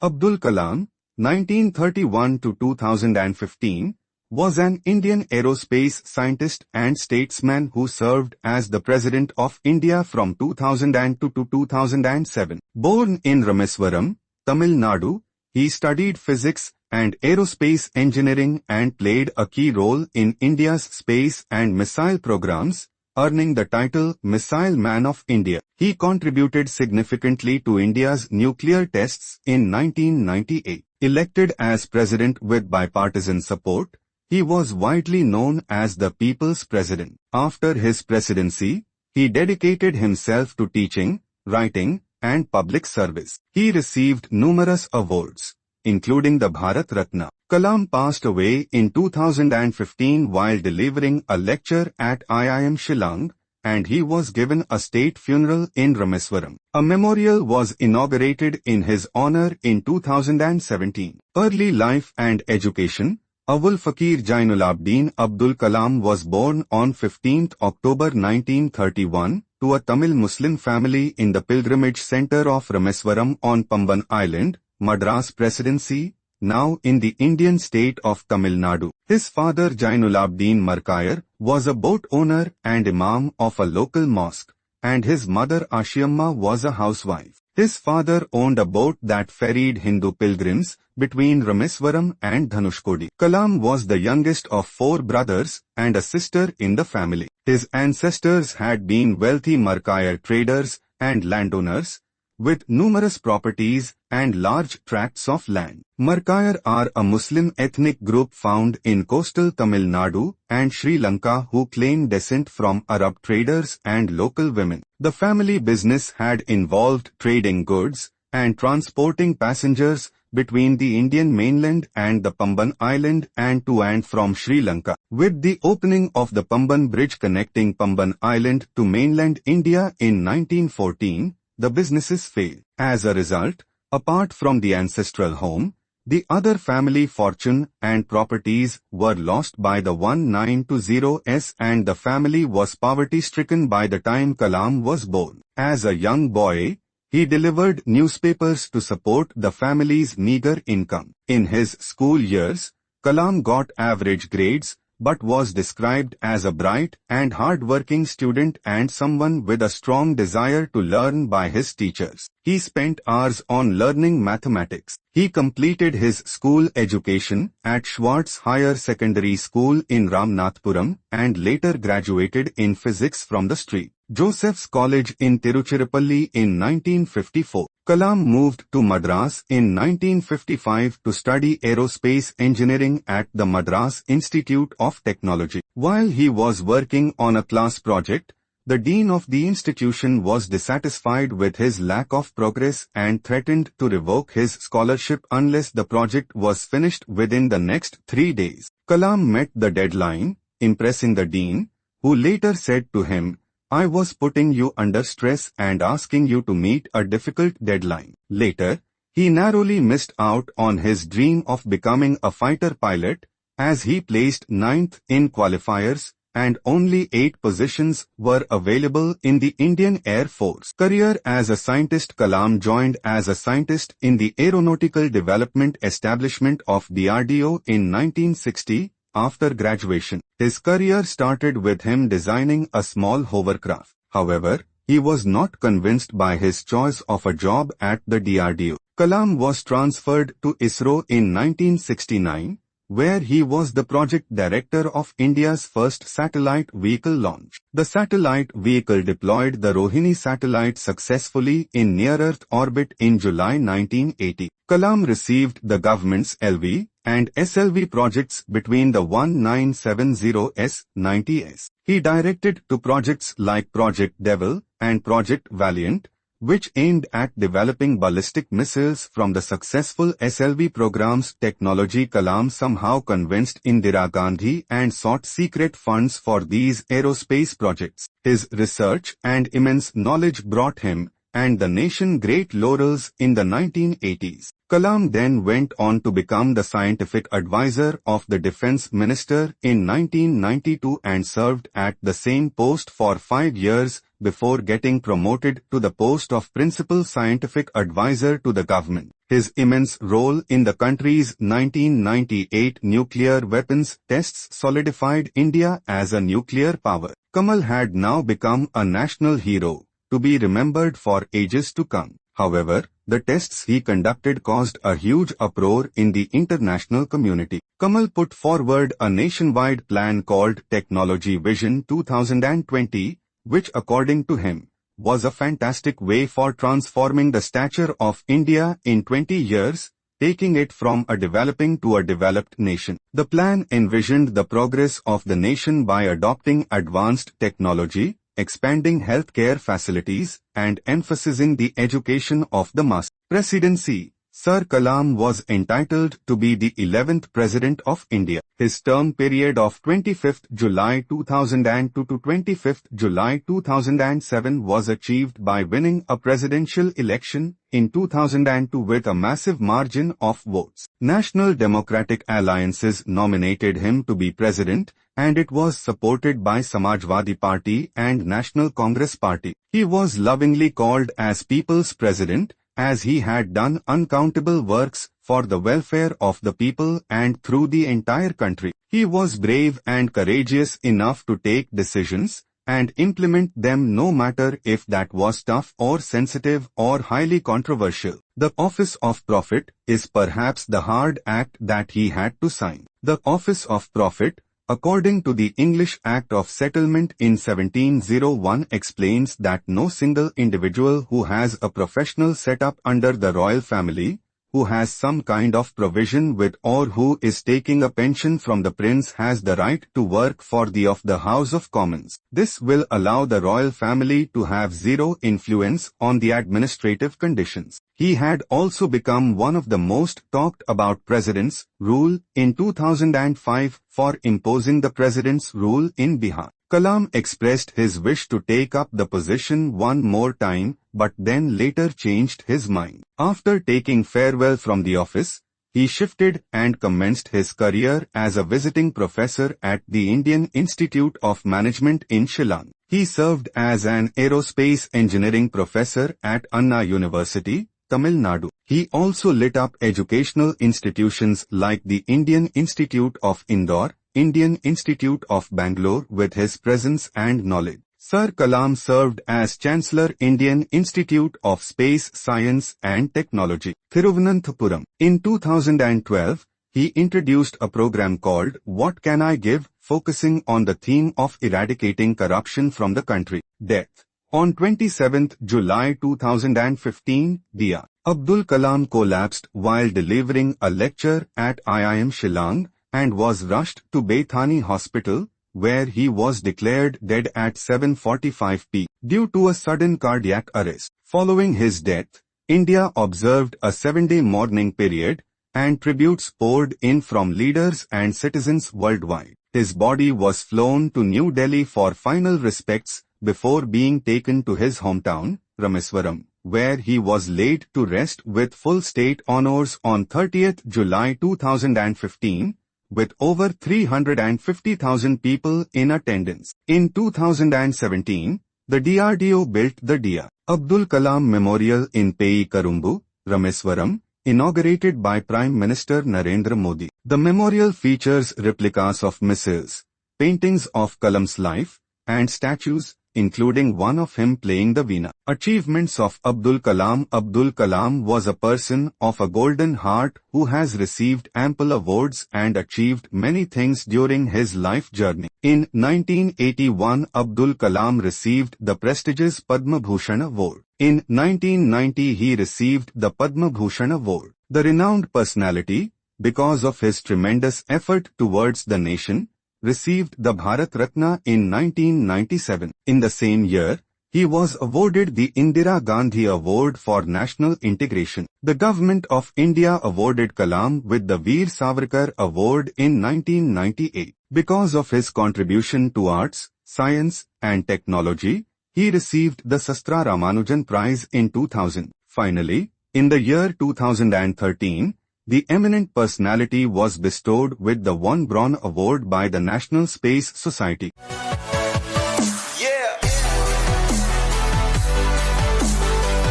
Abdul Kalam, 1931 to 2015, was an Indian aerospace scientist and statesman who served as the President of India from 2002 to 2007. Born in Rameswaram, Tamil Nadu, he studied physics and aerospace engineering and played a key role in India's space and missile programs, earning the title Missile Man of India. He contributed significantly to India's nuclear tests in 1998. Elected as president with bipartisan support, he was widely known as the People's President. After his presidency, he dedicated himself to teaching, writing, and public service. He received numerous awards, including the Bharat Ratna. Kalam passed away in 2015 while delivering a lecture at IIM Shillong, and he was given a state funeral in Rameswaram. A memorial was inaugurated in his honor in 2017. Early life and education. Abul Fakir Jainulabdin Abdul Kalam was born on 15 October 1931 to a Tamil Muslim family in the pilgrimage center of Rameswaram on Pamban Island, Madras Presidency, now in the Indian state of Tamil Nadu. His father Jainulabdin Markayar was a boat owner and imam of a local mosque, and his mother Ashiamma was a housewife. His father owned a boat that ferried Hindu pilgrims between Rameswaram and Dhanushkodi. Kalam was the youngest of 4 brothers and a sister in the family. His ancestors had been wealthy Markayar traders and landowners, with numerous properties and large tracts of land. Markayar are a Muslim ethnic group found in coastal Tamil Nadu and Sri Lanka who claim descent from Arab traders and local women. The family business had involved trading goods and transporting passengers between the Indian mainland and the Pamban Island and to and from Sri Lanka. With the opening of the Pamban Bridge connecting Pamban Island to mainland India in 1914, the businesses failed. As a result, apart from the ancestral home, the other family fortune and properties were lost by the 1920s and the family was poverty-stricken by the time Kalam was born. As a young boy, he delivered newspapers to support the family's meager income. In his school years, Kalam got average grades, but was described as a bright and hard-working student and someone with a strong desire to learn by his teachers. He spent hours on learning mathematics. He completed his school education at Schwartz Higher Secondary School in Ramnathpuram and later graduated in physics from the St. Joseph's College in Tiruchirappalli in 1954. Kalam moved to Madras in 1955 to study aerospace engineering at the Madras Institute of Technology. While he was working on a class project, the dean of the institution was dissatisfied with his lack of progress and threatened to revoke his scholarship unless the project was finished within the next 3 days. Kalam met the deadline, impressing the dean, who later said to him, "I was putting you under stress and asking you to meet a difficult deadline." Later, he narrowly missed out on his dream of becoming a fighter pilot, as he placed 9th in qualifiers, and only 8 positions were available in the Indian Air Force. Career as a scientist. Kalam joined as a scientist in the Aeronautical Development Establishment of DRDO in 1960. After graduation, his career started with him designing a small hovercraft. However, he was not convinced by his choice of a job at the DRDO. Kalam was transferred to ISRO in 1969, where he was the project director of India's first satellite vehicle launch. The satellite vehicle deployed the Rohini satellite successfully in near-Earth orbit in July 1980. Kalam received the government's LV and SLV projects between the 1970s-90s. He directed 2 projects like Project Devil and Project Valiant, which aimed at developing ballistic missiles from the successful SLV program's technology. Kalam somehow convinced Indira Gandhi and sought secret funds for these aerospace projects. His research and immense knowledge brought him and the nation great laurels in the 1980s. Kalam then went on to become the scientific advisor of the defense minister in 1992 and served at the same post for 5 years before getting promoted to the post of principal scientific advisor to the government. His immense role in the country's 1998 nuclear weapons tests solidified India as a nuclear power. Kamal had now become a national hero, to be remembered for ages to come. However, the tests he conducted caused a huge uproar in the international community. Kamal put forward a nationwide plan called Technology Vision 2020, which according to him, was a fantastic way for transforming the stature of India in 20 years, taking it from a developing to a developed nation. The plan envisioned the progress of the nation by adopting advanced technology, expanding healthcare facilities, and emphasizing the education of the mass. Presidency. Sir Kalam was entitled to be the 11th President of India. His term period of 25th July 2002 to 25th July 2007 was achieved by winning a presidential election in 2002 with a massive margin of votes. National Democratic Alliances nominated him to be president, and it was supported by Samajwadi Party and National Congress Party. He was lovingly called as People's President, as he had done uncountable works for the welfare of the people and through the entire country. He was brave and courageous enough to take decisions and implement them no matter if that was tough or sensitive or highly controversial. The office of prophet is perhaps the hard act that he had to sign. The office of prophet, according to the English Act of Settlement in 1701, explains that no single individual who has a professional setup under the royal family, who has some kind of provision with or who is taking a pension from the prince has the right to work for the House of Commons. This will allow the royal family to have zero influence on the administrative conditions. He had also become one of the most talked about presidents' rule in 2005 for imposing the president's rule in Bihar. Kalam expressed his wish to take up the position one more time, but then later changed his mind. After taking farewell from the office, he shifted and commenced his career as a visiting professor at the Indian Institute of Management in Shillong. He served as an aerospace engineering professor at Anna University, Tamil Nadu. He also lit up educational institutions like the Indian Institute of Indore, Indian Institute of Bangalore with his presence and knowledge. Sir Kalam served as Chancellor Indian Institute of Space Science and Technology, Thiruvananthapuram. In 2012, he introduced a program called What Can I Give?, focusing on the theme of eradicating corruption from the country. Death. On 27th July 2015, Dr. Abdul Kalam collapsed while delivering a lecture at IIM Shillong and was rushed to Bethani Hospital, where he was declared dead at 7:45 p.m. due to a sudden cardiac arrest. Following his death, India observed a 7-day mourning period, and tributes poured in from leaders and citizens worldwide. His body was flown to New Delhi for final respects before being taken to his hometown, Rameswaram, where he was laid to rest with full state honors on 30th July 2015, with over 350,000 people in attendance. In 2017, the DRDO built the Dr. Abdul Kalam Memorial in Pei Karumbu, Rameswaram, inaugurated by Prime Minister Narendra Modi. The memorial features replicas of missiles, paintings of Kalam's life, and statues, including one of him playing the veena. Achievements of Abdul Kalam. Abdul Kalam was a person of a golden heart who has received ample awards and achieved many things during his life journey. In 1981, Abdul Kalam received the prestigious Padma Bhushan Award. In 1990, he received the Padma Bhushan Award. The renowned personality, because of his tremendous effort towards the nation, received the Bharat Ratna in 1997. In the same year, he was awarded the Indira Gandhi Award for National Integration. The Government of India awarded Kalam with the Veer Savarkar Award in 1998. Because of his contribution to arts, science, and technology, he received the Sastra Ramanujan Prize in 2000. Finally, in the year 2013, the eminent personality was bestowed with the Von Braun Award by the National Space Society.